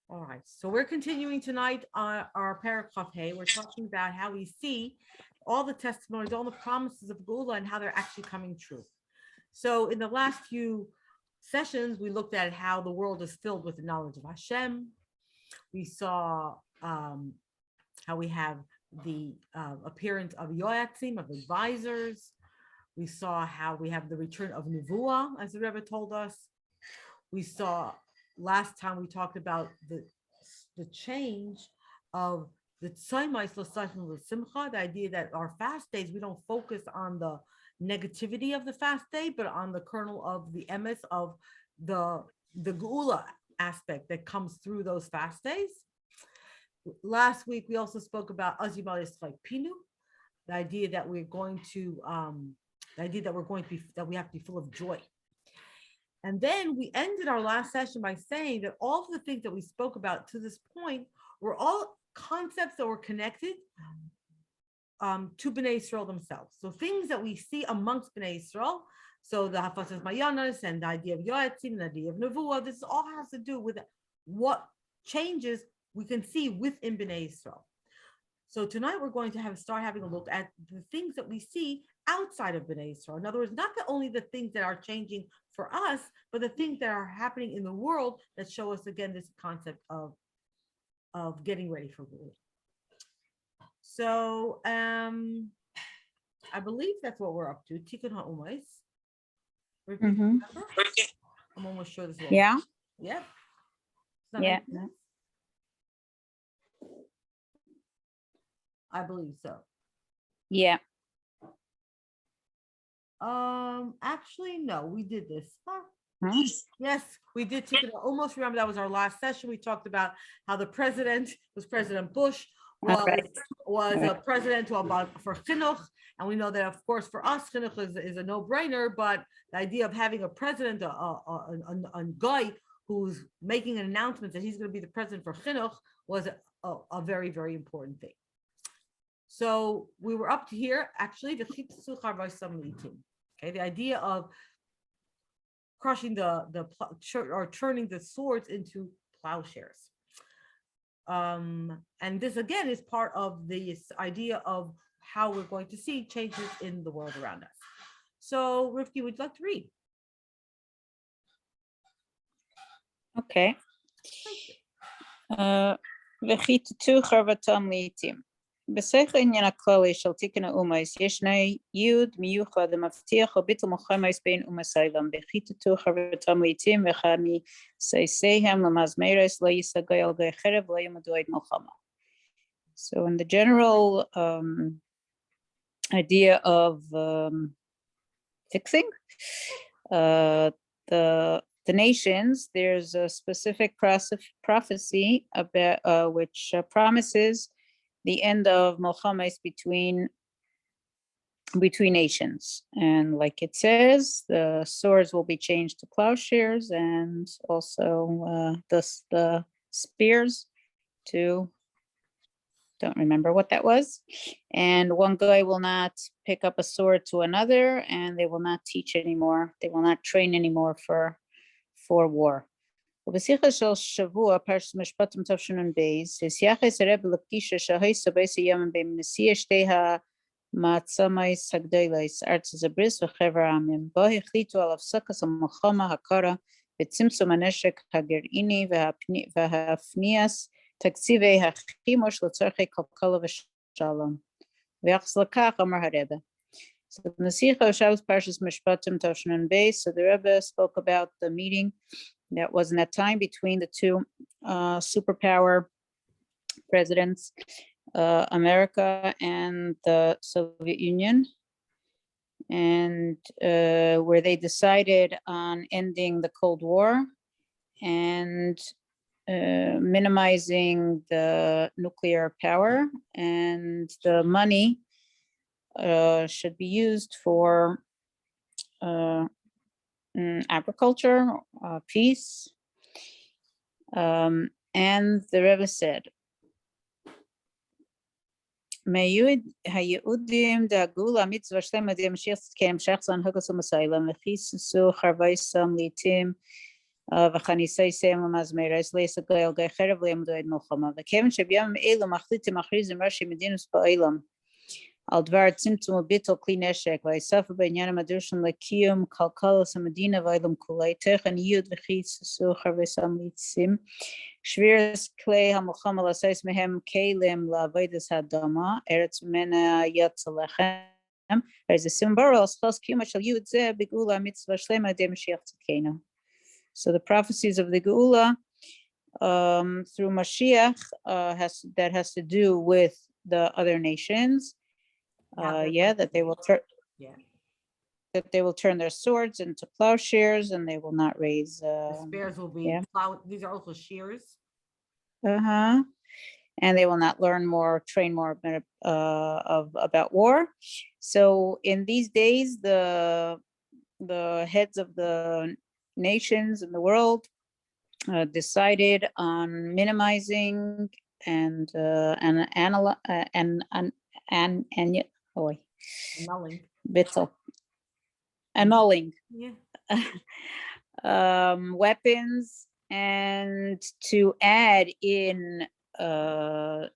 All right, so we're continuing tonight on our paragraph. Hey, we're talking about how we see all the testimonies, all the promises of Gula, and how they're actually coming true. So, in the last few sessions, we looked at how the world is filled with the knowledge of Hashem. We saw how we have the appearance of Yoatzim, of advisors. We saw how we have the return of Nevuah, as the Rebbe told us. We saw last time we talked about the change of the tzomais l'sachim l'simcha, the idea that our fast days, we don't focus on the negativity of the fast day, but on the kernel of the emes of the geula aspect that comes through those fast days. Last week we also spoke about azimal yisrael pinu, the idea that we're going to that we have to be full of joy. And then we ended our last session by saying that all of the things that we spoke about to this point were all concepts that were connected to Bnei Yisrael themselves. So things that we see amongst Bnei Yisrael, so the Hafasas Mayanas and the idea of Yoatzim and the idea of Nevuah, this all has to do with what changes we can see within Bnei Yisrael. So tonight we're going to start having a look at the things that we see outside of Bnei Yisrael. In other words, not only the things that are changing for us, but the things that are happening in the world that show us again this concept of getting ready for Gula. So I believe that's what we're up to. Tikkun ha'umais. I'm almost sure this is yeah. Yeah. Yeah. I believe so. Yeah. Actually, no, we did this. Yes, we did. Almost remember that was our last session. We talked about how the president was President Bush, was a president for chinuch, and we know that of course for us chinuch is a no-brainer. But the idea of having a president, a guy who's making an announcement that he's going to be the president for chinuch was a very, very important thing. So we were up to here actually. Okay, the idea of crushing or turning the swords into plowshares. And this again is part of this idea of how we're going to see changes in the world around us. So Rivki, would you like to read? Okay. בספר עניין הכללי של תיקון האומייס ישנה ייעוד מיוחד המבטיח וביטול מלחמות בין אומות העולם וכיתתו חברתם לעתים ואחד מסייסיהם למזמרס לא ייסגי על גיא חרב לא יעמדו עד מלחמה. So in the general idea of fixing the nations, there's a specific prophecy about which promises the end of Malchus between nations. And like it says, the swords will be changed to plowshares and also the spears to, don't remember what that was. And one guy will not pick up a sword to another, and they will not teach anymore. They will not train anymore for war. ובשיחה של שבוע פרשת משפטים תשנ"ב הסייחס הרב לפגישה שהייתה בייס ימים בין נשיא שתי המעצמות הגדולות ארצות הברית וחבר העמים בו החליטו על הפסקת המלחמה הקרה וצמצום הנשק הגרעיני והפניית תקציבי החימוש לצורכי כלכלה ושלום. ביחס לכך אמר הרב. So the Nasicha of Shabbos Parshas Mishpatim Tavshin Bais. So the Rebbe spoke about the meeting that was in that time between the two superpower presidents, America and the Soviet Union, and where they decided on ending the Cold War and minimizing the nuclear power, and the money should be used for agriculture, peace. And the Rebbe said, hayudim dagula mitzvah shlema d'yamshich k'hemshech zan hagas u'masaylam v'chisu charvaisam litim וכניסי סיים למזמרס, לייס הגויל גוי חרב לימדו עד מלחמה, וכיוון שבימים אלו מחליטים מכריזים ראשי מדינוס בעולם, על דבר צמצום וביטול כלי נשק, ויספו בעניין המדרשים לקיום כלכלת המדינה ועולם כולי, תכן יוד וכי ססו חרבי סמליצים, שבירס כלי המלחמה לעשות מהם כלים לעבודת האדמה, ארץ ממנה יצא לכם, אז סימבורו על סחוס קיומה של יוד זה בגאולה מצווה שלמה עדי משיח צדקנו. So the prophecies of the Geula through Mashiach has to do with the other nations. That they will turn their swords into plowshares, and they will not raise. The spears will be plow. These are also shears. And they will not train more about war. So in these days, the heads of the nations in the world decided on minimizing and annulling weapons, and to add in the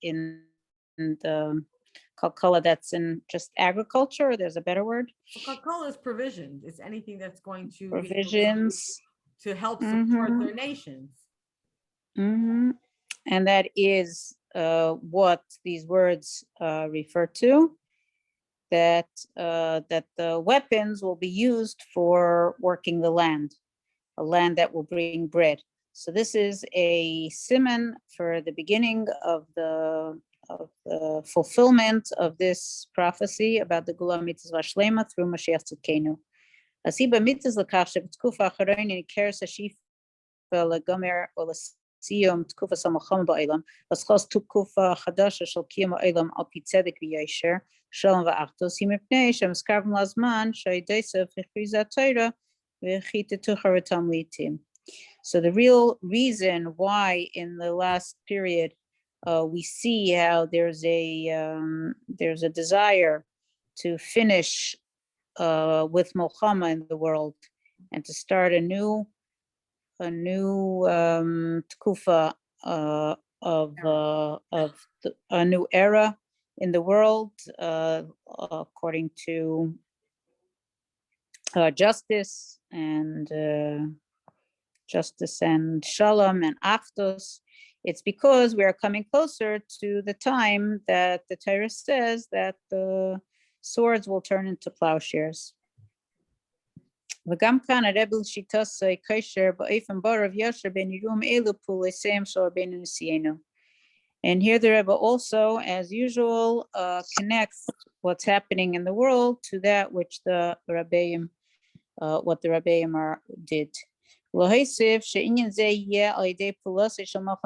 kalkala that's in just agriculture. There's a better word. Kalkala is provisions. It's anything that's going to provisions to help support their nations. And that is what these words refer to. That the weapons will be used for working the land, a land that will bring bread. So this is a siman for the beginning of the fulfillment of this prophecy about the Gula Mitzvah Shlema through Mashiach Tzidkenu. Asiba mitzvah lakach sheb'tkufa acharon ikeres hashifa legomer or lesiyum tkufa samacham ba'olam laschos tkufa chadasha shel kiyum ha'olam al pi tzedek v'yosher shalom v'achdos himipnei shemizkarvim lazman shaydesav v'chrizat Torah v'chitetu charatam litim. So the real reason why in the last period we see how there's a desire to finish with Milchama in the world and to start a new tkufa of a new era in the world according to justice and shalom and achdus. It's because we are coming closer to the time that the Torah says that the swords will turn into plowshares. And here the Rebbe also, as usual, connects what's happening in the world to that which the Rabbeim, did. להוסיף שעניין זה יהיה על ידי פולסי של מלך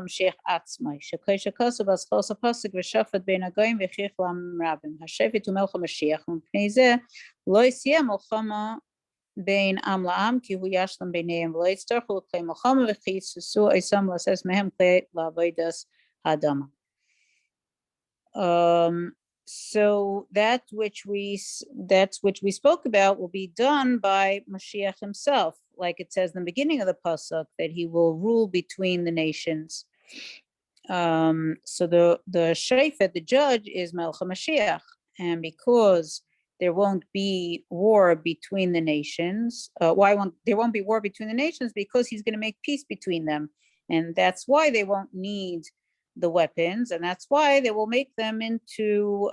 עצמי, שכשכסו בסחוס הפסק ושפט בין הגויים וכיח לעם רבים. השפט הוא מלך המשיח, ומפני זה לא יסיים מלחמה בין עם לעם, כי הוא ישלם ביניהם, ולא יצטרכו לכלי מלחמה וכי יססו עשם לעשות מהם כלי לעבודת האדמה. So that which we spoke about will be done by Mashiach himself, like it says in the beginning of the pasuk that he will rule between the nations. So the shofet, the judge, is Melech Mashiach, and because there won't be war between the nations, there won't be war between the nations? Because he's going to make peace between them, and that's why they won't need the weapons, and that's why they will make them into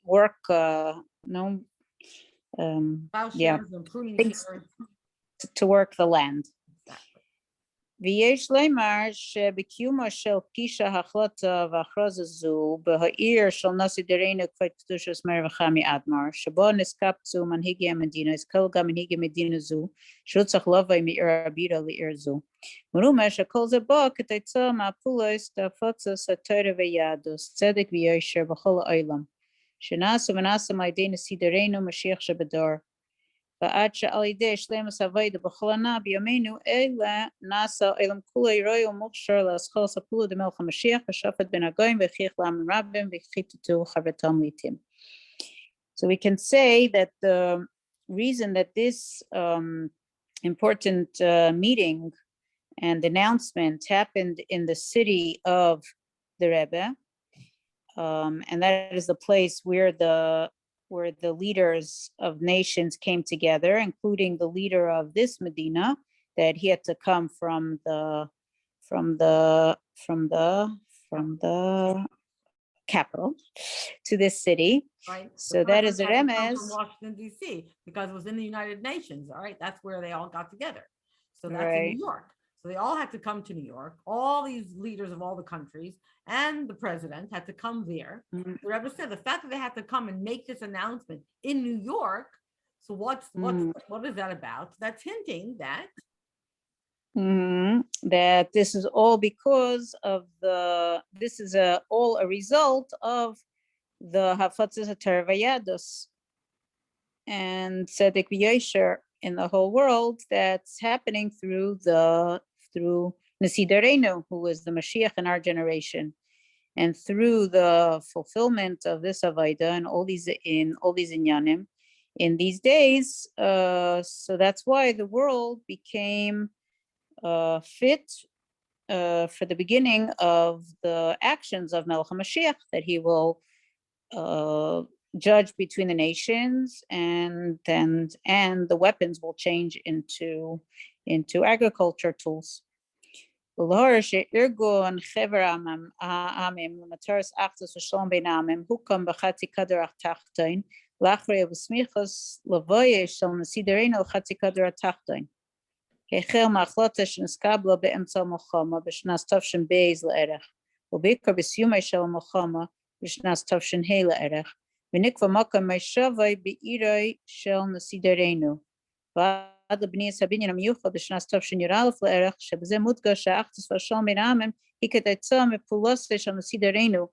work things to work the land. ויש לומר שבקיומו של פגישה החלטה והכרזה זו בהעיר של נשיא דרנו כבוד קדושת מאיר וחמי אדמר, שבו נשקפצו מנהיגי המדינה, הזכרו גם מנהיגי מדינה זו, שהוא צריך לבוא מעיר הבירה לעיר זו. מרומז שכל זה בא כתוצאה מהפעולות והפצת התורה ויהדות, צדק ויושר בכל העולם, שנעשו ונעשו על ידי נשיא דרנו משיח שבדור. ועד שעל ידי שלמות העבודה בכל ענה בימינו אלה נעשה העולם כולו ראוי ומוכשר להשחוס הפעולה דמלך המשיח ושפט בין הגויים והכריח לעם רבים וכיתתו חברתם לעתים. So we can say that the reason that this important meeting and announcement happened in the city of the Rebbe. And that is the place where the leaders of nations came together, including the leader of this Medina, that he had to come from the capital to this city. Right. So that is a From remez. Washington, D.C., because it was in the United Nations. All right. That's where they all got together. So that's in Right. New York. So they all had to come to New York. All these leaders of all the countries and the president had to come there. Mhm. The Rebbe said the fact that they had to come and make this announcement in New York. So what is that about? That's hinting that that this is all because of this is all a result of the Hafatzas Vayadus and Tzedek V'Yosher in the whole world that's happening through Nasi Darenu, who is the Mashiach in our generation, and through the fulfillment of this Avaida and all these inyanim in these days. So that's why the world became fit for the beginning of the actions of Melech HaMashiach, that he will judge between the nations, and the weapons will change into agriculture tools. ולהור שארגון חבר העמים למטרס אחדות ושלום בין העמים הוקם בחצי כדור התחתון לאחריה בסמיכות לבויה של נשיא דורנו לחצי כדור התחתון. החל מההחלטה שנסקבלה באמצע המלחמה בשנת תש"ב לערך, ובעיקר בסיומה של המלחמה בשנת תש"ה לערך, ונקבע מקום מושבו בעירו של נשיא דורנו. ועד לבניית הבניין המיוחד בשנת תש"א לערך, שבזה מודגש שהאחדות והשלום בין העמים היא כתוצאה מפעולתו של נשיא דורנו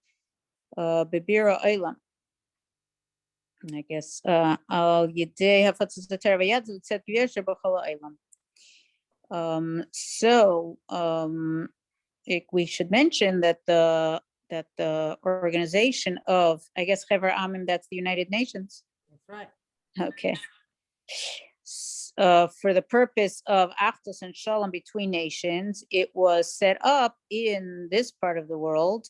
בביר העולם. I guess על ידי הפצת התורה ויד וצאת וישר בכל העולם. We should mention that the organization of, I guess, Chaver Amim, that's the United Nations. that's right. Okay. For the purpose of Achdus and Shalom between nations, it was set up in this part of the world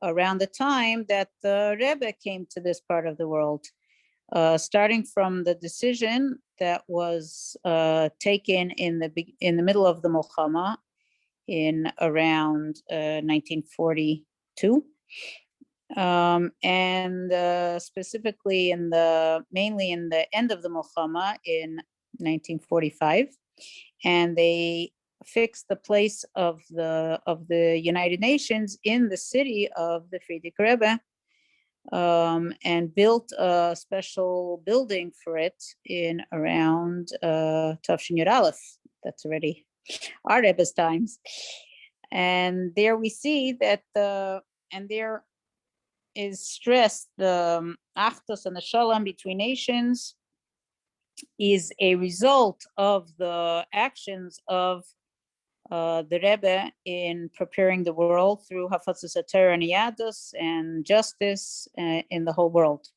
around the time that the Rebbe came to this part of the world. Starting from the decision that was taken in the middle of the Milchama in around 1942, and specifically mainly in the end of the Milchama in 1945, and they fixed the place of the United Nations in the city of the Frierdiker Rebbe. And built a special building for it in around Tafshin Yud Aleph. That's already our Rebbe's times. And there we see that there is stressed the Achdus and the Shalom between nations is a result of the actions of the Rebbe in preparing the world through Hafatzas Torah and Yadus and justice in the whole world.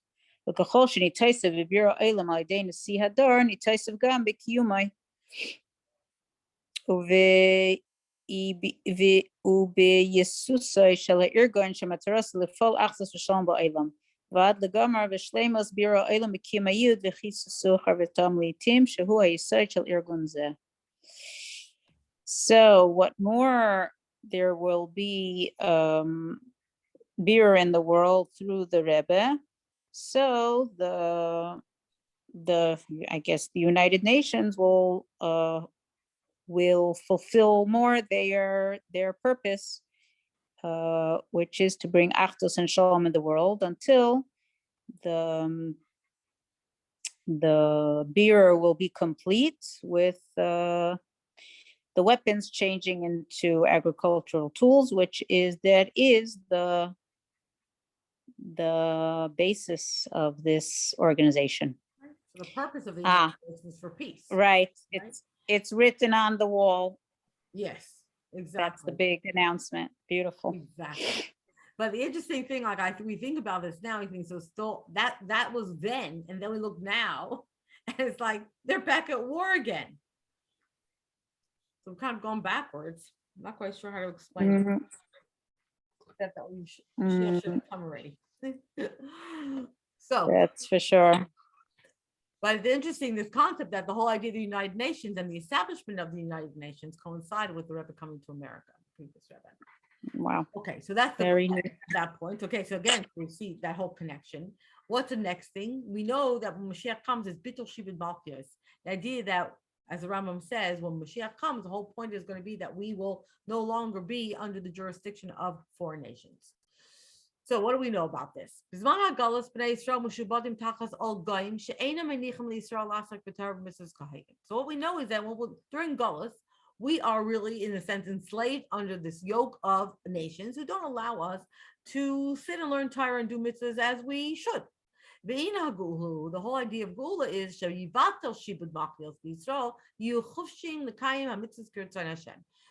ועד לגמר ושלימוס בירו אילם בקיום היוד וחיסוסו חרבותם לעתים שהוא היסוד של ארגון זה. So what more there will be beer in the world through the Rebbe. So the I guess the United Nations will fulfill more their purpose, which is to bring Achdus and Shalom in the world until the beer will be complete with the weapons changing into agricultural tools, which is the basis of this organization. So the purpose of the organization is for peace. Right. It's written on the wall. Yes, exactly. That's the big announcement. Beautiful. Exactly. But the interesting thing, like we think about this now, we think so still that was then, and then we look now, and it's like they're back at war again. So we're kind of going backwards. I'm not quite sure how to explain it. Mhm, That we Mashiach should mhm. have come already. So, That's for sure. but it's interesting, this concept that the whole idea of the United Nations and the establishment of the United Nations coincided with the Rebbe coming to America. Previous Rebbe. Wow. Okay, so that's Very nice. that point. Okay, so again, we see that whole connection. What's the next thing? We know that when Mashiach comes, is Bittul Shibud Malchus. The idea that, as the Rambam says, when Mashiach comes, the whole point is going to be that we will no longer be under the jurisdiction of foreign nations. So what do we know about this? So what we know is that during Gullus, we are really, in a sense, enslaved under this yoke of nations who don't allow us to sit and learn Torah and do mitzvahs as we should. The whole idea of Gula is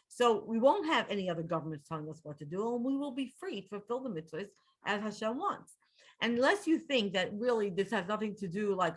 so we won't have any other governments telling us what to do, and we will be free to fulfill the mitzvahs as Hashem wants. Unless you think that really this has nothing to do, like,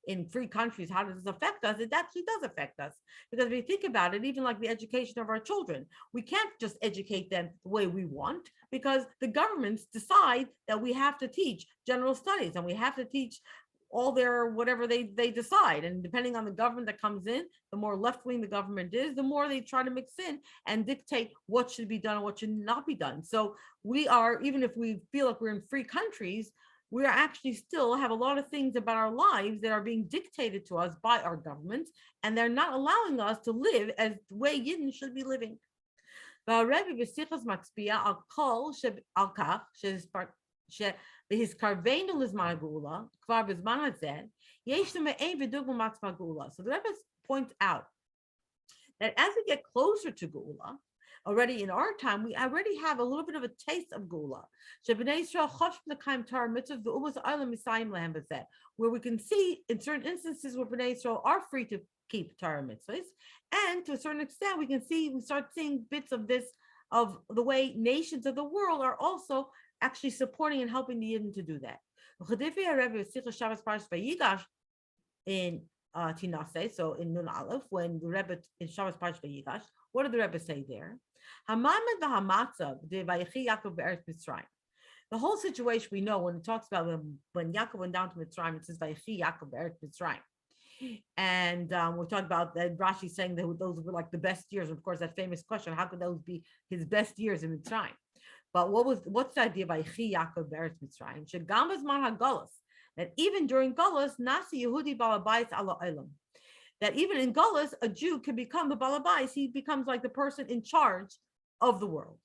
in free countries, how does this affect us? It actually does affect us. Because if you think about it, even like the education of our children, we can't just educate them the way we want, because the governments decide that we have to teach general studies and we have to teach all their whatever they decide. And depending on the government that comes in, the more left-wing the government is, the more they try to mix in and dictate what should be done and what should not be done. So we are, even if we feel like we're in free countries, we are actually still have a lot of things about our lives that are being dictated to us by our governments, and they're not allowing us to live as the way Yidden should be living. בהזכרנו לזמן הגאולה, כבר בזמן הזה, יש לנו מעין ודוגמה מהגאולה. So the Rebbe points out that as we get closer to Geula, already in our time, we already have a little bit of a taste of Geula. Where we can see in certain instances where Bnei Israel are free to keep Torah mitzvahs, and to a certain extent, we start seeing bits of this, of the way nations of the world are also actually supporting and helping the Yidden to do that. In Tinase, so in Nun Aleph, when the Rebbe in Shabbos Parsh Vayigash, what did the Rebbe say there? The whole situation we know when it talks about when Yaakov went down to Mitzrayim, it says Vayichi Yaakov Be'eretz Mitzrayim. And we're talking about that Rashi saying that those were like the best years. Of course, that famous question: how could those be his best years in Mitzrayim? But what's the idea by Chi Yaakov Be'eretz Mitzrayim? Shegam b'zman hagalus, that even during Galus, Nasi Yehudi Balabais ala Olam, that even in Galus, a Jew can become the Balabais. He becomes like the person in charge of the world.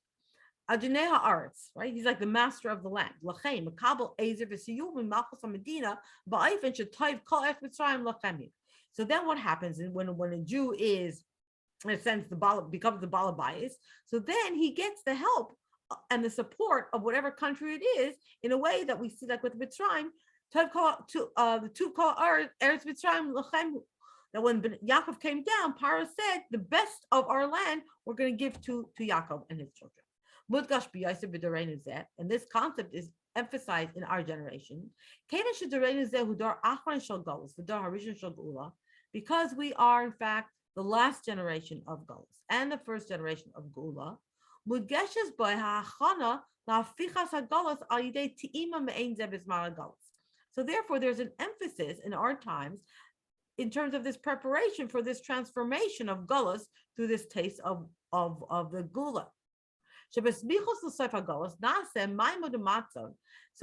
Adonai ha'aretz, right? He's like the master of the land. Lachem, Makabel Ezer v'siyum Malchus HaMedina ba'ayfen shetayv kol eretz Mitzrayim lachemi. So then what happens is when a Jew is, in a sense, becomes the Balabais, so then he gets the help and the support of whatever country it is, in a way that we see like with Mitzrayim, the two call Eretz Mitzrayim Lachem, that when Yaakov came down, Paro said, the best of our land we're going to give to Yaakov and his children. And this concept is emphasized in our generation. Because we are, in fact, the last generation of Galus and the first generation of Geula. So therefore, there's an emphasis in our times in terms of this preparation for this transformation of Galus through this taste of the Geula. So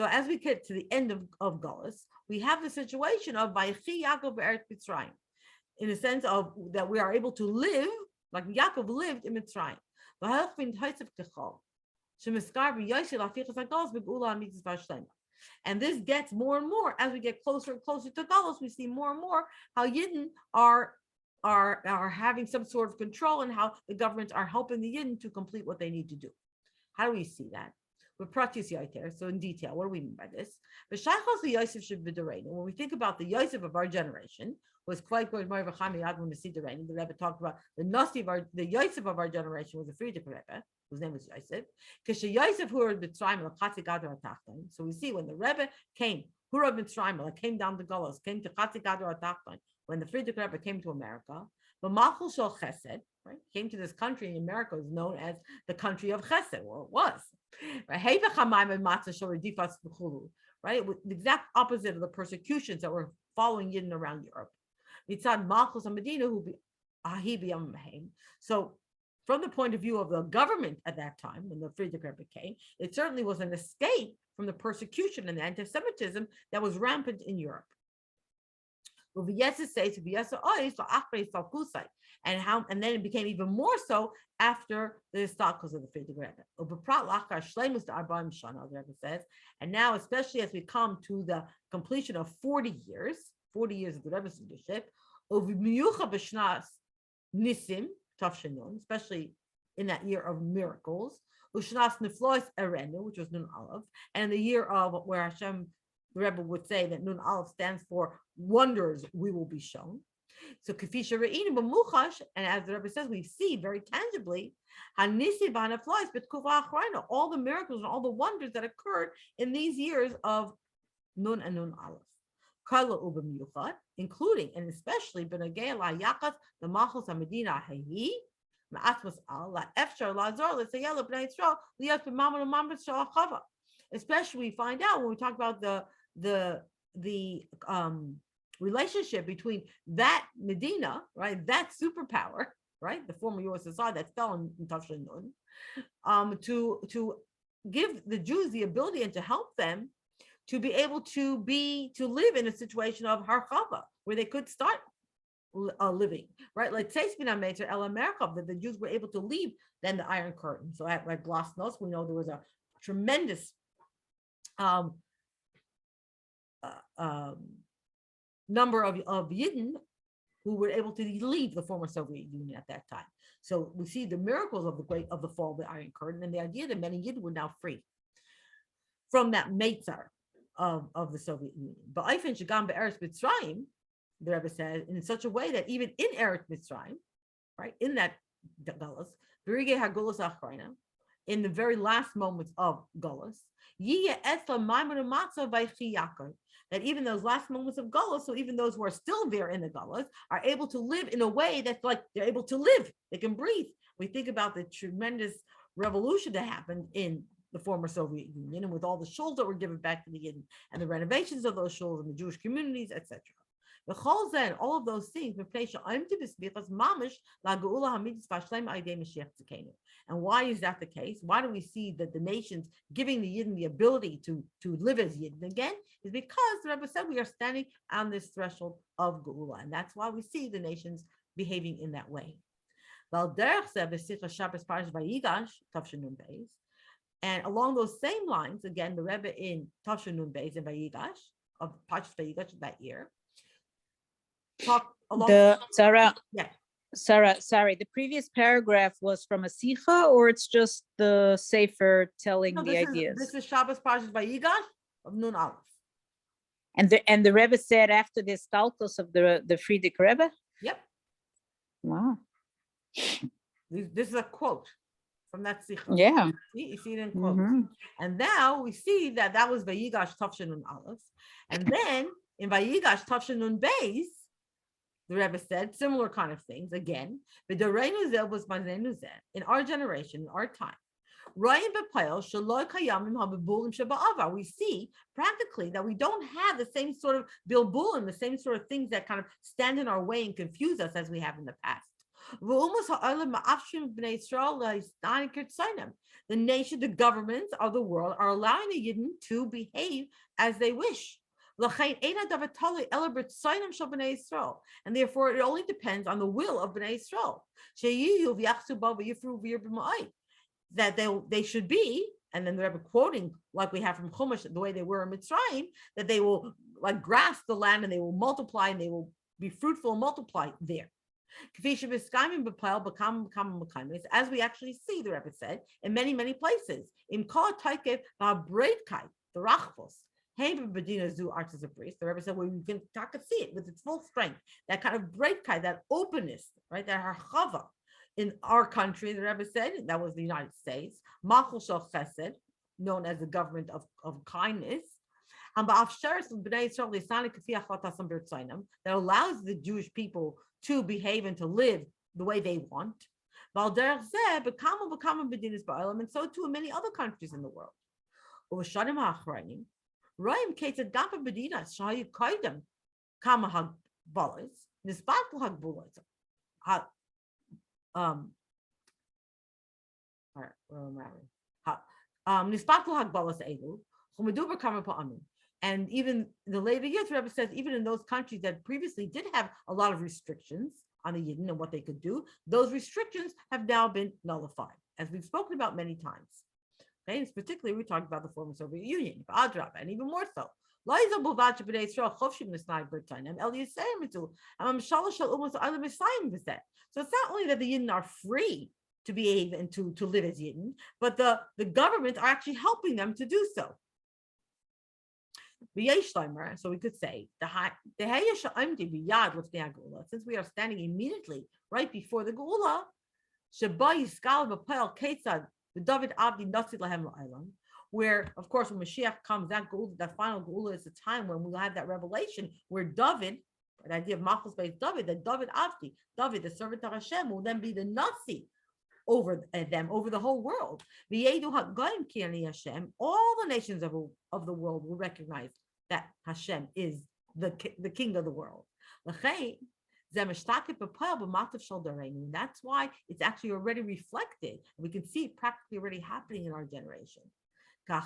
as we get to the end of Galus, we have the situation of Vayichi Yaakov Be'eretz Mitzrayim, in the sense of that we are able to live like Yaakov lived in Mitzrayim. And this gets more and more as we get closer and closer to Galus. We see more and more how Yidden are having some sort of control, and how the governments are helping the Yidden to complete what they need to do. How do we see that? With Pratis Yaiter. So in detail, what do we mean by this? When we think about the Yosef of our generation, was quite good. The Rebbe talked about the Nasi of the Yosef of our generation was a Friedrich Rebbe, whose name was Yosef. So we see when the Rebbe came, came down to Golos, came to Chatzik Gadol Atachton, when the Friedrich Rebbe came to America, But Malchus shel Chesed, right, came to this country in America, is known as the country of Chesed, or it was. Right, right, the exact opposite of the persecutions that were following Yidden around Europe. Mitzad Malchus and Medina, who be so from the point of view of the government at that time, when the Friedrich Rebbe came, it certainly was an escape from the persecution and the anti-Semitism that was rampant in Europe. And then it became even more so after the Stalkos of the Friedrich Rebbe. The Rebbe says, and now, especially as we come to the completion of 40 years of the Rebbe's leadership, Nisim, Tafshinun, especially in that year of miracles, Ushnas Niflois Erenu, which was Nun Aleph, and the year of where Hashem, the Rebbe would say that Nun Aleph stands for wonders we will be shown. So Kafisha Re'inu B'muchash, and as the Rebbe says, we see very tangibly Hanisi B'Hanaflois B'Tkuva Achrayna, all the miracles and all the wonders that occurred in these years of Nun and Nun Aleph. Including and especially the Malchus HaMedina Hayi, especially we find out when we talk about the relationship between that Medina, right, that superpower, right, the former USSR that fell in Tafshin Nun, to give the Jews the ability and to help them to be able to live in a situation of harchava, where they could start living, right? Like Tzeisbina El America, that the Jews were able to leave then the Iron Curtain. So at like Glasnost, we know there was a tremendous number of Yidden who were able to leave the former Soviet Union at that time. So we see the miracles of the fall of the Iron Curtain, and the idea that many Yidden were now free from that Meitzar of the Soviet Union. But I find Shagam Be'eretz Mitzrayim, the Rebbe says, in such a way that even in Eretz Mitzrayim, right, in that Galus, Berige HaGolus Achrayna, in the very last moments of Galus, that even those last moments of Galus, so even those who are still there in the Galus, are able to live in a way that's like they're able to live, they can breathe. We think about the tremendous revolution that happened in the former Soviet Union, and with all the shuls that were given back to the Yidden, and the renovations of those shuls and the Jewish communities, etc. The Cholzen, all of those things, and why is that the case? Why do we see that the nations giving the Yidden the ability to live as Yidden again? Is because the Rebbe said we are standing on this threshold of Geula, and that's why we see the nations behaving in that way. And along those same lines, again, the Rebbe in Tafshin Nun Beis and Vayigash, of Parshas Vayigash that year, talk along Sarah, yeah. Sarah, sorry, the previous paragraph was from a Sicha, or it's just the Sefer telling the ideas? This is Shabbos Parshas Vayigash of Nun Aleph. And the Rebbe said after the Stalkos of the Friedrich Rebbe? Yep. Wow. This is a quote from that Sicha. Yeah. You see it in quotes. And now we see that was Vayigash Tafshin Nun Aleph. And then in Vayigash Tafshin Nun Beis, the Rebbe said similar kind of things again. In our generation, in our time, we see practically that we don't have the same sort of bilbulim, the same sort of things that kind of stand in our way and confuse us as we have in the past. The nation, the governments of the world are allowing the Yidden to behave as they wish. And therefore, it only depends on the will of Bnei Yisrael. That they should be, and then the Rebbe quoting, like we have from Chumash, the way they were in Mitzrayim, that they will like grasp the land and they will multiply and they will be fruitful and multiply there. As we actually see, the Rebbe said, in many, many places, in the Rachvos, the Rebbe said, well, you can see it with its full strength, that kind of breitkeit, that openness, right, that harchava. In our country, the Rebbe said, that was the United States, Malchus shel Chesed, known as the government of kindness, that allows the Jewish people to behave and to live the way they want. And so too in many other countries in the world. רואים כיצד גם במדינה שהיו קודם כמה הגבלות, נספק להגבלות. נספק להגבלות אלו, ומדובר כמה פעמים. And even the later years, Rebbe says, even in those countries that previously did have a lot of restrictions on the Yidden and what they could do, those restrictions have now been nullified, as we've spoken about many times. Okay, and particularly we talked about the former Soviet Union, and even more so. So it's not only that the Yidden are free to behave and to live as Yidden, but the government are actually helping them to do so. So we could say, since we are standing immediately right before the Geula, the Dovid Avdi Nasi Lahem La'Olam, where, of course, when Mashiach comes, that final Geula is the time when we'll have that revelation where Dovid, the idea of Malchus Bais Dovid, that Dovid Avdi, Dovid, the servant of Hashem, will then be the Nasi over them, over the whole world. All the nations of the world will recognize that Hashem is the king of the world. And that's why it's actually already reflected. We can see it practically already happening in our generation. As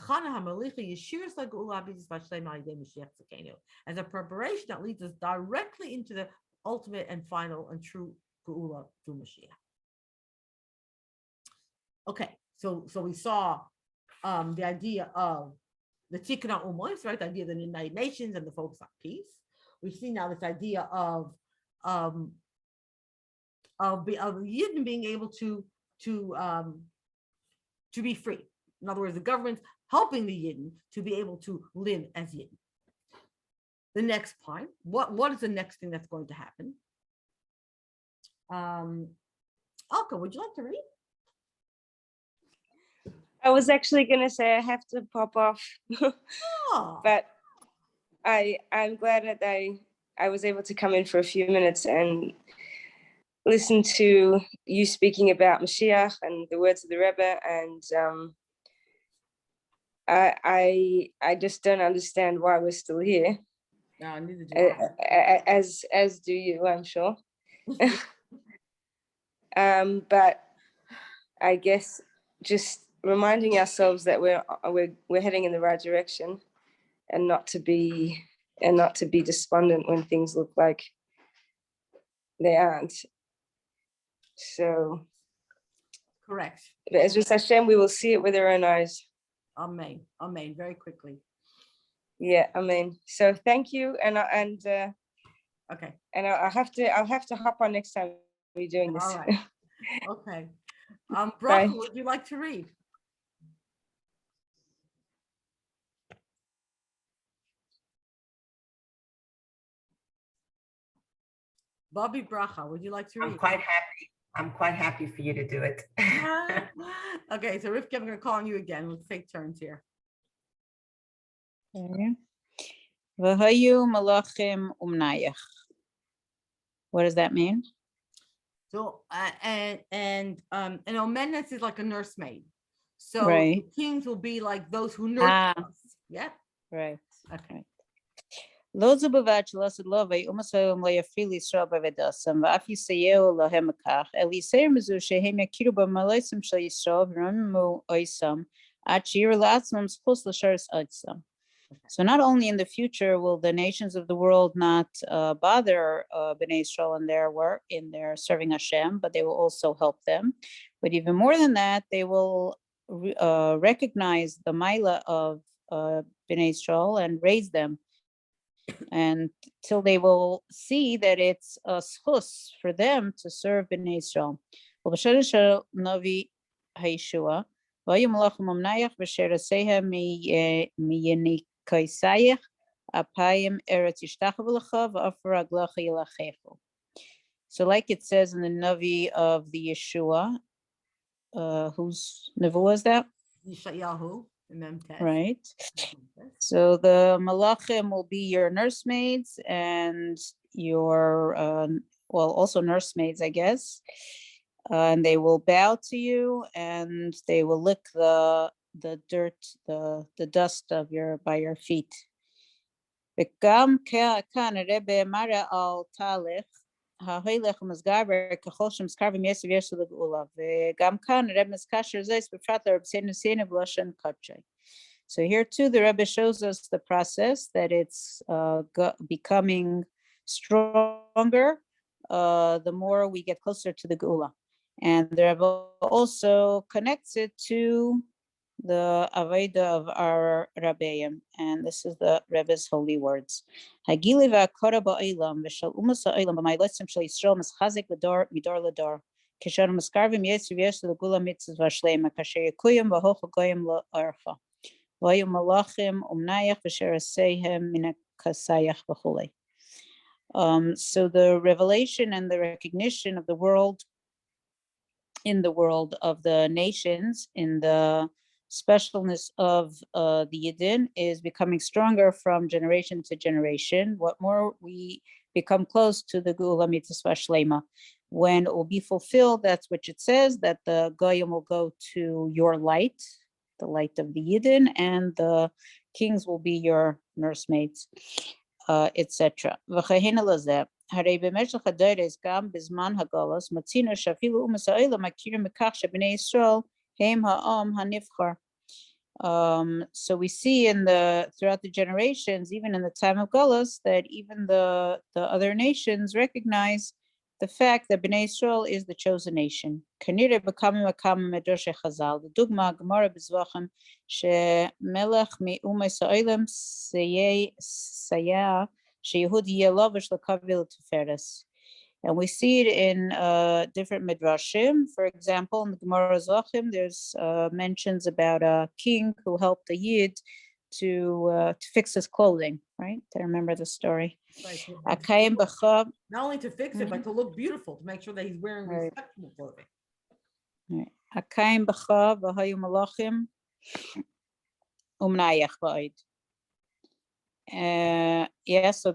a preparation that leads us directly into the ultimate and final and true Geula through Mashiach. Okay, so we saw the idea of the Tikkun HaUmos, right? The idea of the United Nations and the focus on peace. We see now this idea of Yidden being able to be free. In other words, the government helping the Yidden to be able to live as Yidden. The next part, what is the next thing that's going to happen? Alka, would you like to read? I was actually going to say I have to pop off, but I'm glad that I was able to come in for a few minutes and listen to you speaking about Mashiach and the words of the Rebbe, and I just don't understand why we're still here. No, neither do I. As do you, I'm sure. But I guess just reminding ourselves that we're heading in the right direction, and not to be despondent when things look like they aren't. So correct. But as with Hashem, we will see it with our own eyes. Amen. Amen. Very quickly. Yeah, amen. So thank you, okay. And I'll have to hop on next time we're doing this. All right. Okay. Bracha, would you like to read? Bobby Bracha, would you like to read? I'm quite happy for you to do it. Okay, so Rivka, I'm going to call on you again. Let's take turns here. V'hayu malachim umnayach. What does that mean? So and omenes is like a nursemaid. So right. The kings will be like those who nurture us. Yeah. Right. Okay. לא זו בלבד שלא עשו לו ויאומסו לא יפריעו לישראל בעבודתם ואף יסייעו להם בכך, אלא יסייעו מזו שהם יכירו במעלתם של ישראל ורוממו עיסם עד שיראו לעצמם זכות לשרת עיסם. So not only in the future will the nations of the world not bother Bnei Israel in their work, in their serving Hashem, but they will also help them. But even more than that, they will recognize the Maila of Bnei Israel and raise them, and till they will see that it's a schus for them to serve Bnei Israel. Navi Haishua, so like it says in the Navi of the Yeshua, whose Navi was that? Yeshayahu. Mem Tes. right? So the malachim will be your nursemaids and your, also nursemaids, I guess. And they will bow to you and they will lick the dirt, the dust of by your feet. וגם כאן הרב מראה על תהליך ההילך ומסגבר ככל שמזכרבים יסב יש לגאולה, וגם כאן הרב מזכשר זה בפרט לרב סיינו בלשון קודשי. So here too, the Rebbe shows us the process that it's becoming stronger the more we get closer to the Geula. And the Rebbe also connects it to the Aveda of our Rabbeim. And this is the Rebbe's holy words. Hagili v'akora ba'olam v'shal umas ha'olam b'mayletzim shal Yisrael mischazik l'dor midor l'dor. Kisher maskarvim yetz v'yesh l'gula mitzvah v'shlema kasher yakuyim v'hocha goyim la'archa. V'ayu malachim umnayach v'sheraseihem min kasayach v'chulei. So the revelation and the recognition of the world, in the world of the nations, in the specialness of the Yidden is becoming stronger from generation to generation. What more we become close to the Geula Mitzvah Shlema. When it will be fulfilled, that's what it says, that the Goyim will go to your light, the light of the Yidden, and the kings will be your nursemaids, etc. הרי במשך הדורס גם בזמן הגולוס מצינו שאפילו אומות העולם מכירים בכך שבני ישראל הם העם הנבחר. So we see throughout the generations, even in the time of Golus, that even the other nations recognize the fact that Bnei Israel is the chosen nation. כנראה בכמה וכמה מדרשי חז"ל, לדוגמה הגמרא בזבחים שמלך מאומות העולם סייע שיהוד יהיה לובש לכבוד לתפארת. And we see it in different midrashim. For example, in the Gemara Zochim, there's mentions about a king who helped a Yid to fix his clothing, right? I remember the story. Right. Not only to fix it, but to look beautiful, to make sure that he's wearing respectable clothing. Akayim b'cha v'hayu malachim umnayach ba'id. So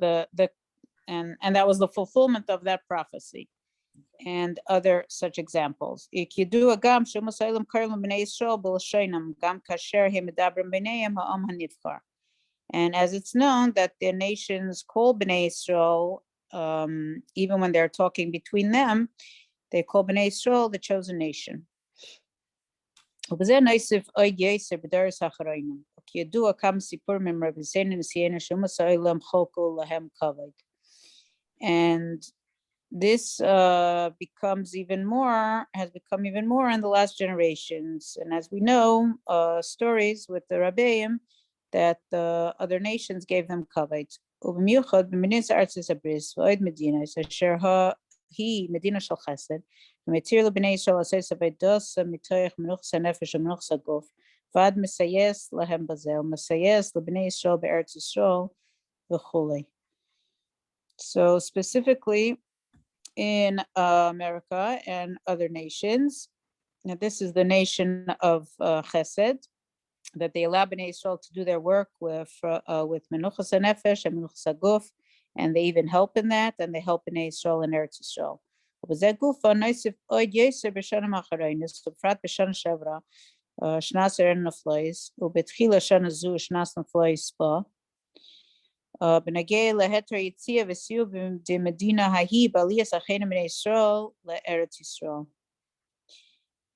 and that was the fulfillment of that prophecy and other such examples. And as it's known that the nations call Bnei Israel, even when they're talking between them, they call Bnei Israel the chosen nation. And this has become even more in the last generations. And as we know, stories with the Rabbeim that the other nations gave them kavod. He Medina shel Chesed, Metir lebnei Yisrael asay savedos mitoich menuchas hanefesh u'menuchas haguf, vad mesayes lahem bazel, mesayes lebnei Yisrael be'eretz Yisrael v'chulei. So specifically in America and other nations, now this is the nation of Chesed, that they allow Bnei Yisrael to do their work with menuchas hanefesh and menuchas haguf. And they even help in that, and they help in Israel and Eretz Yisrael.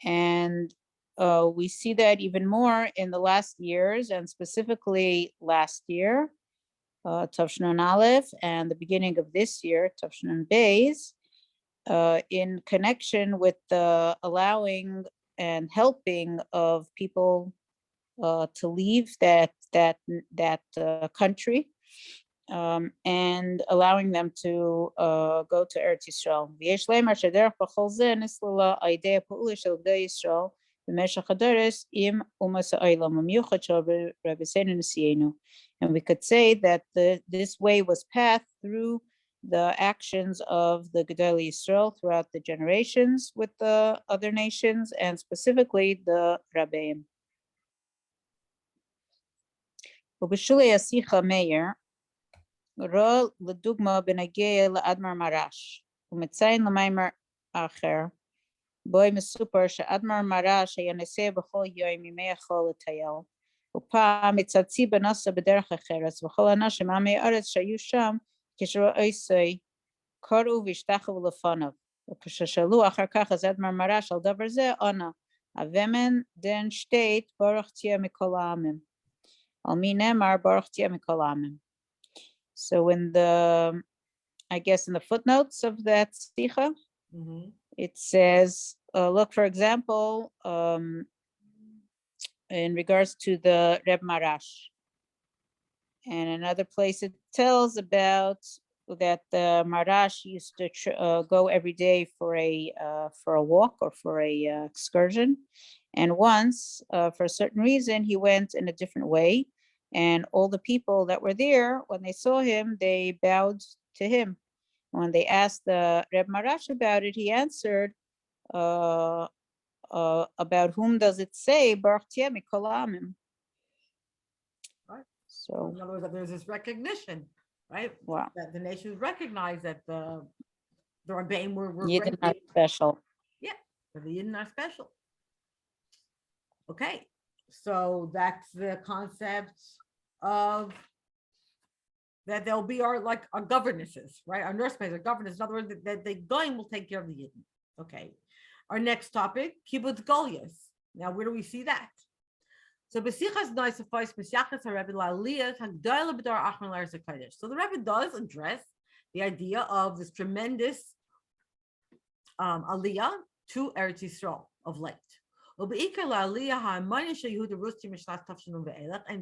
And we see that even more in the last years, and specifically last year, Tavshnon Aleph, and the beginning of this year, Tavshnon Bais, in connection with the allowing and helping of people to leave that country, and allowing them to go to Eretz Yisrael. And we could say that this way was passed through the actions of the Gedolei Yisrael throughout the generations with the other nations, and specifically the Rabbeim. ובשולי השיחה מאיר, רוא לדוגמה בנגיע לאדמר מרש, ומציין למיימר אחר, בוי מסופר שאדמר מרש היה נוסע בכל יום ימי החול לטייל, ופעם מצצי בנסה בדרך אחרת, וכל האנשים עמי הארץ שהיו שם, כשראו קראו והשתחוו לפניו, וכששאלו אחר כך אז אדמר מרש על דבר זה, ענה, אבמן דן שטייט ברוך תהיה מכל העמים. על מי נאמר ברוך תהיה מכל העמים. So in the, I guess in the footnotes of that sikha, it says, look, for example, in regards to the Reb Marash. And another place it tells about that the Marash used to go every day for a walk or for a excursion. And once, for a certain reason, he went in a different way. And all the people that were there, when they saw him, they bowed to him. When they asked the Reb Marash about it, he answered, about whom does it say, Baruch Tiyeh Mikol Ha'amim? Right. So, in other words, that there's this recognition, right? wow. That the nations recognize that the Rabbeim were Yidden are great. special. Yeah, that the Yidden are special. Okay, so that's the concept of that they'll be our governesses, right? Our nursemaids, our governors. In other words, that the Goyim will take care of the Yidden. Okay. Our next topic, kibbutz golias. Now, where do we see that? So, besichas noy suffice b'syachas haRebbe la'aliyah hagdola b'dar achron l'Eretz HaKodesh. So, the Rebbe does address the idea of this tremendous aliyah to Eretz Yisrael of late. And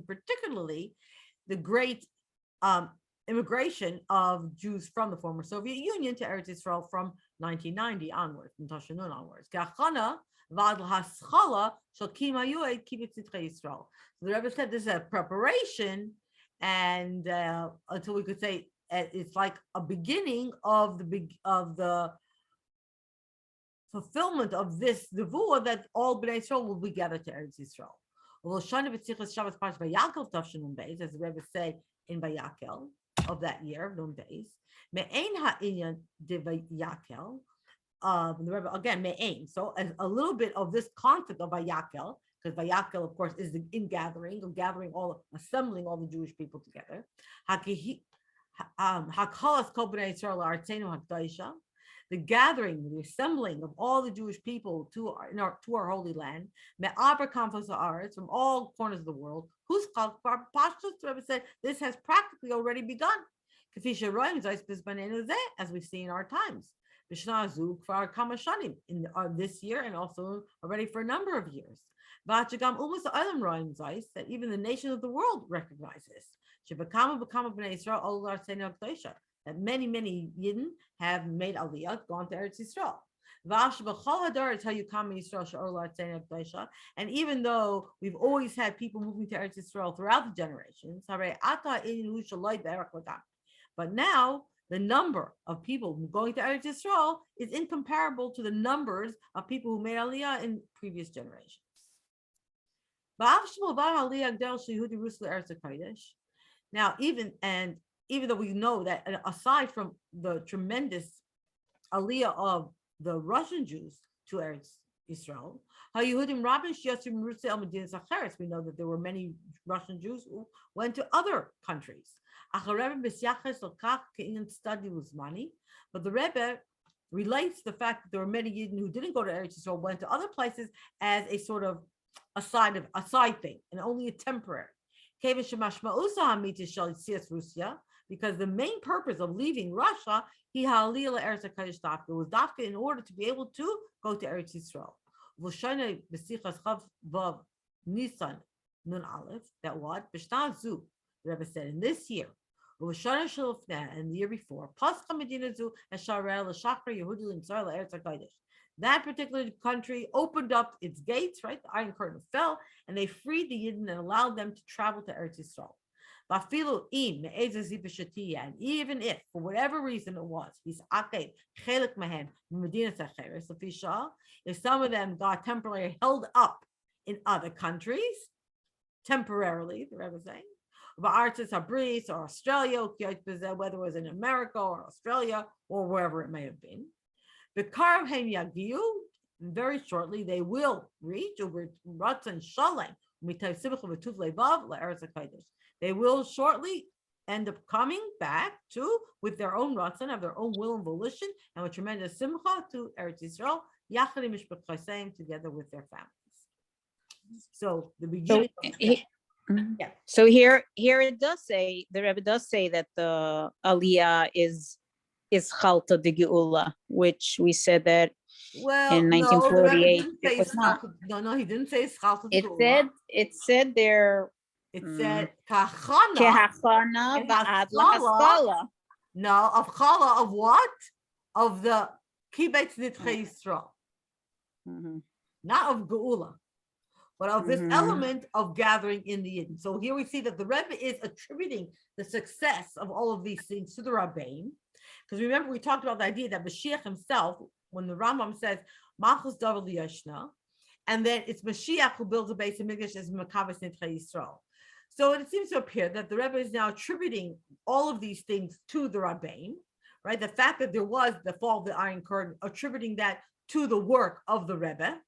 particularly the great immigration of Jews from the former Soviet Union to Eretz Yisrael from 1990 onwards, from Tashanun onwards. So the Rebbe said this is a preparation, and until we could say it's like a beginning of the fulfillment of this nevuah that all Bnei Yisrael will be gathered to Eretz Yisrael. As the Rebbe said in Vayakel of that year, Nun Bais, me'ein ha'inyan de Vayakel, the Rebbe again me'ein. So a little bit of this concept of Vayakel, because Vayakel, of course, is the ingathering, of gathering assembling all the Jewish people together. Hakhalas kol bnei Yisrael la'artzenu hakdaisha, the gathering, the assembling of all the Jewish people to our holy land, me'aber kanfos ha'aretz, from all corners of the world. Who's called Pashtus? The Rebbe said this has practically already begun. As we see in our times. In this year and also already for a number of years. That even the nations of the world recognize this. That many Yidden have made Aliyah, gone to Eretz Yisrael. And even though we've always had people moving to Eretz Yisrael throughout the generations, but now the number of people going to Eretz Yisrael is incomparable to the numbers of people who made Aliyah in previous generations. Now, even though we know that aside from the tremendous aliyah of the Russian Jews to Eretz Yisrael, we know that there were many Russian Jews who went to other countries. But the Rebbe relates the fact that there were many Yidden who didn't go to Eretz Yisrael, went to other places as a sort of a side thing, and only a temporary. Because the main purpose of leaving Russia, was dafka in order to be able to go to Eretz Yisrael. That what? The Rebbe said in this year, and the year before, that particular country opened up its gates, right? The Iron Curtain fell, and they freed the Yidden and allowed them to travel to Eretz Yisrael. And even if, for whatever reason it was, if some of them got temporarily held up in other countries, temporarily, the Rebbe is saying, Artis, Bris, or Australia, whether it was in America or Australia or wherever it may have been. Very shortly, they will reach They will shortly end up coming back to, with their own ratzon, have their own will and volition, and with tremendous simcha to Eretz Yisrael, together with their families. So the beginning. Yeah. So here it does say, the Rebbe does say that the Aliyah is Chalta de Geula, which we said that in 1948 it was not. No, he didn't say Chalta de It Geula. said there. It said Kahana. No, of Chala of what? Of the Kibbutz Nitchei Yisrael. Not of Geula, but of this element of gathering in the Yidden. So here we see that the Rebbe is attributing the success of all of these things to the Rabbein. Because remember, we talked about the idea that Mashiach himself, when the Rambam says, Malchus Dovid Yashna, and then it's Mashiach who builds a base of Mikdash as Makavis Nitchei Yisrael. So it seems to appear that the Rebbe is now attributing all of these things to the Rabbein, right? The fact that there was the fall of the Iron Curtain, attributing that to the work of the Rebbe,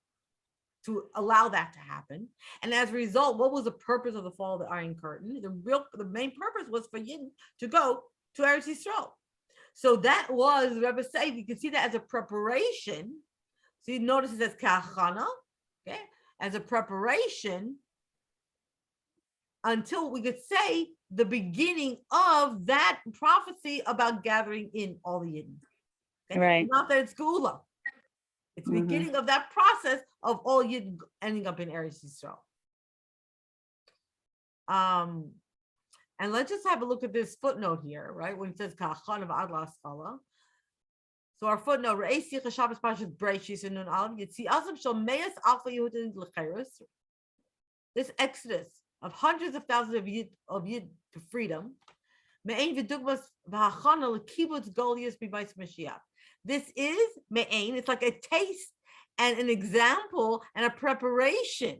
to allow that to happen. And as a result, what was the purpose of the fall of the Iron Curtain? The main purpose was for Yidden to go to Eretz Yisrael. So that was, the Rebbe said, you can see that as a preparation. So you notice it says Kachana, okay, as a preparation until we could say the beginning of that prophecy about gathering in all the Yidden. Okay? Right. Not that it's Geula. It's the beginning of that process of all Yidden ending up in Eretz Yisrael. And let's just have a look at this footnote here, right? When it says Ka'achan of Ad La'askala. So our footnote, Re'esi Chashabas Pashas Breishis and Nun Aleph, Yitzi Azam Shal Meis Alpha Yehudin L'Cheirus. This exodus of hundreds of thousands of Yid to freedom. Me'ein v'dugmas v'hachana l'kibbutz Goliath b'Bais Mashiach. This is me'ein. It's like a taste and an example and a preparation.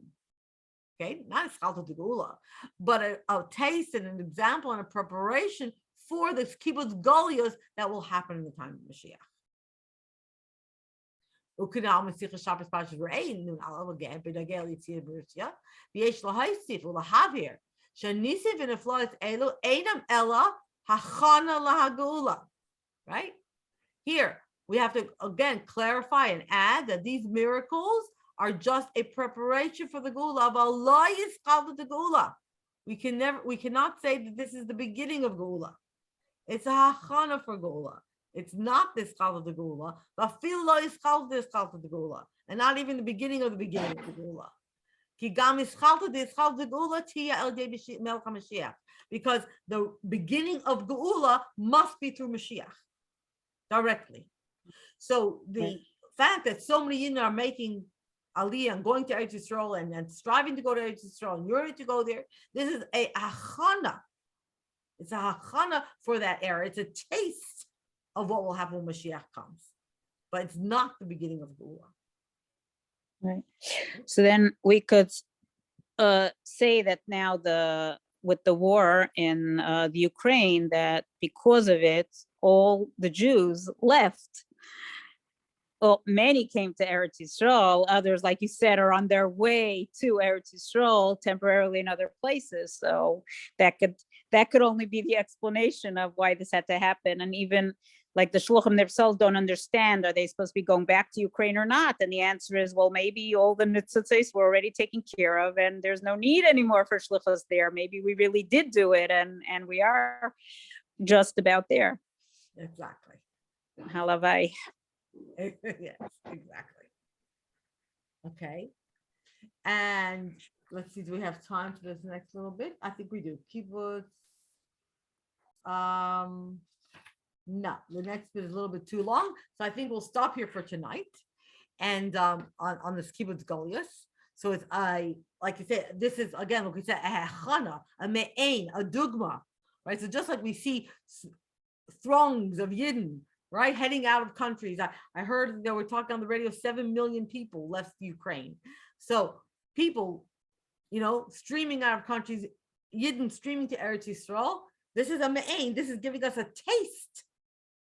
Okay, not a Chalta de Geula, but a taste and an example and a preparation for the kibbutz Goliath that will happen in the time of Mashiach. Ukinal Masich Shabbos Pashas Re'ein Nun Alav again, B'Dagel Yitzir B'Rusia, V'yesh L'Haisif U'Lahavir Shanisim V'Neflois Elu Einam Ella Hachana LaHagula. Right here, we have to again clarify and add that these miracles are just a preparation for the Geula. Of Allah is called the Geula. We cannot say that this is the beginning of Geula. It's a hachana for Geula. It's not this called the Geula. But feel lo is called this called the Geula, and not even the beginning of the Geula. Ki gam is called this called the Geula tia el Melech HaMashiach, because the beginning of Geula must be through Mashiach directly. So the fact that so many Yidden are making Aliyah and going to Eretz Yisrael and striving to go to Eretz Yisrael and you're to go there, this is a hachana. It's a hachana for that era. It's a taste of what will happen when Mashiach comes, but it's not the beginning of Geula. Right. So then we could say that now with the war in the Ukraine, that because of it, all the Jews left. Well, many came to Eretz Yisrael. Others, like you said, are on their way to Eretz Yisrael temporarily in other places. So that could only be the explanation of why this had to happen. And even like the shluchim themselves don't understand, are they supposed to be going back to Ukraine or not? And the answer is, well, maybe all the nitzitzis were already taken care of and there's no need anymore for shluchos there. Maybe we really did do it and we are just about there. Exactly. Halavai. Yes, exactly. Okay. And let's see, do we have time for this next little bit? I think we do. Kibbutz. No, the next bit is a little bit too long. So I think we'll stop here for tonight. And on this kibbutz Goliath. So it's like you said, this is again, like we said, a hechana, a me'ain, a dugma, right? So just like we see throngs of Yidden, right, heading out of countries. I heard they were talking on the radio, 7 million people left Ukraine. So people, streaming out of countries Yidden streaming to Eretz Yisrael. This is a me'ain. This is giving us a taste,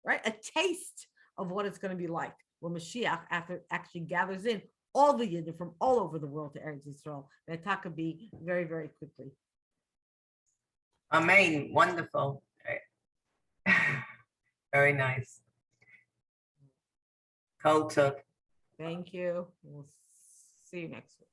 right? A taste of what it's going to be like when Mashiach actually gathers in all the Yidden from all over the world to Eretz Yisrael. That could be very, very quickly. Amen. Wonderful. Very nice. Kol tov. Thank you. We'll see you next week.